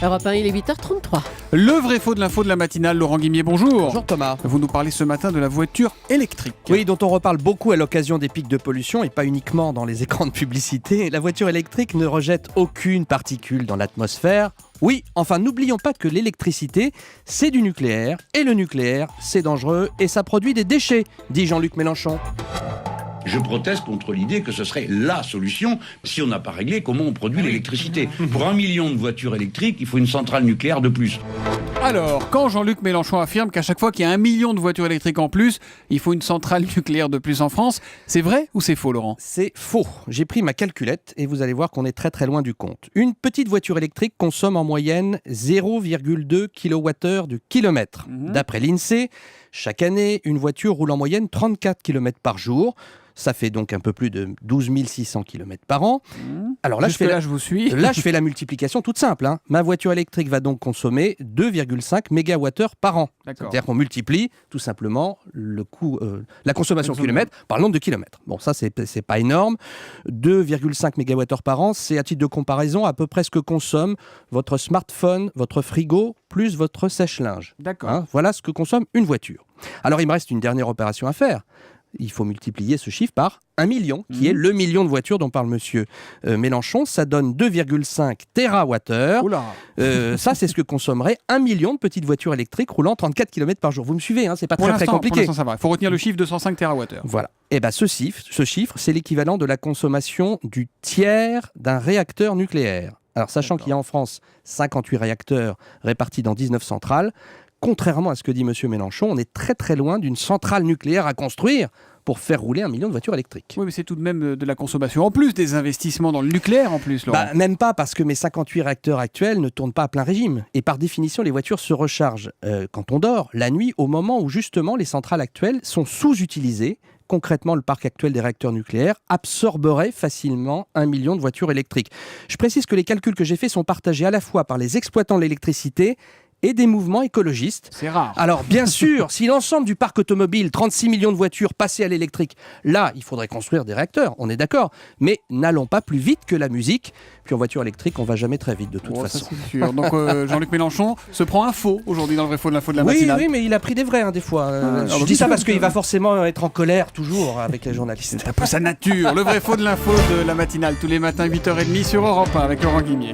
Europe 1, il est 8h33. Le vrai faux de l'info de la matinale, Laurent Guimier, bonjour. Bonjour Thomas. Vous nous parlez ce matin de la voiture électrique. Oui, dont on reparle beaucoup à l'occasion des pics de pollution et pas uniquement dans les écrans de publicité. La voiture électrique ne rejette aucune particule dans l'atmosphère. Oui, enfin n'oublions pas que l'électricité, c'est du nucléaire, et le nucléaire, c'est dangereux et ça produit des déchets, dit Jean-Luc Mélenchon. Je proteste contre l'idée que ce serait la solution si on n'a pas réglé comment on produit l'électricité. Pour 1 million de voitures électriques, il faut une centrale nucléaire de plus. Alors, quand Jean-Luc Mélenchon affirme qu'à chaque fois qu'il y a 1 million de voitures électriques en plus, il faut une centrale nucléaire de plus en France, c'est vrai ou c'est faux, Laurent ? C'est faux. J'ai pris ma calculette et vous allez voir qu'on est très très loin du compte. Une petite voiture électrique consomme en moyenne 0,2 kWh du kilomètre. D'après l'INSEE, chaque année, une voiture roule en moyenne 34 km par jour. Ça fait donc un peu plus de 12 600 km par an. Alors là, je vous suis. Là, je fais la multiplication toute simple. Ma voiture électrique va donc consommer 2,5 MWh par an. C'est-à-dire qu'on multiplie tout simplement le coût, la consommation kilomètre par le nombre de kilomètres. Bon, ça, c'est pas énorme. 2,5 MWh par an, c'est à titre de comparaison à peu près ce que consomme votre smartphone, votre frigo, plus votre sèche-linge. D'accord. Voilà ce que consomme une voiture. Alors, il me reste une dernière opération à faire. Il faut multiplier ce chiffre par 1 million, qui est le million de voitures dont parle monsieur Mélenchon. Ça donne 2,5 TWh. Ça, c'est ce que consommerait 1 million de petites voitures électriques roulant 34 km par jour. Vous me suivez, c'est pas très compliqué. Pour l'instant, ça va. Il faut retenir le chiffre de 105 TWh. Voilà. Et ce chiffre, c'est l'équivalent de la consommation du tiers d'un réacteur nucléaire. Alors, sachant qu'il y a en France 58 réacteurs répartis dans 19 centrales, contrairement à ce que dit M. Mélenchon, on est très très loin d'une centrale nucléaire à construire pour faire rouler 1 million de voitures électriques. Oui, mais c'est tout de même de la consommation en plus, des investissements dans le nucléaire en plus, Laurent. Même pas, parce que mes 58 réacteurs actuels ne tournent pas à plein régime. Et par définition, les voitures se rechargent quand on dort, la nuit, au moment où justement les centrales actuelles sont sous-utilisées. Concrètement, le parc actuel des réacteurs nucléaires absorberait facilement 1 million de voitures électriques. Je précise que les calculs que j'ai faits sont partagés à la fois par les exploitants de l'électricité et des mouvements écologistes. C'est rare. Alors, bien sûr, si l'ensemble du parc automobile, 36 millions de voitures, passait à l'électrique, là, il faudrait construire des réacteurs, on est d'accord. Mais n'allons pas plus vite que la musique. Puis en voiture électrique, on va jamais très vite de toute façon. Ça, c'est sûr. Donc, Jean-Luc Mélenchon se prend un faux aujourd'hui dans le vrai faux de l'info de la matinale. Oui, mais il a pris des vrais, des fois. Je dis ça parce qu'il va forcément être en colère, toujours, avec les journalistes. C'est un peu sa nature. Le vrai faux de l'info de la matinale, tous les matins, 8h30 sur Europe 1 avec Laurent Guimier.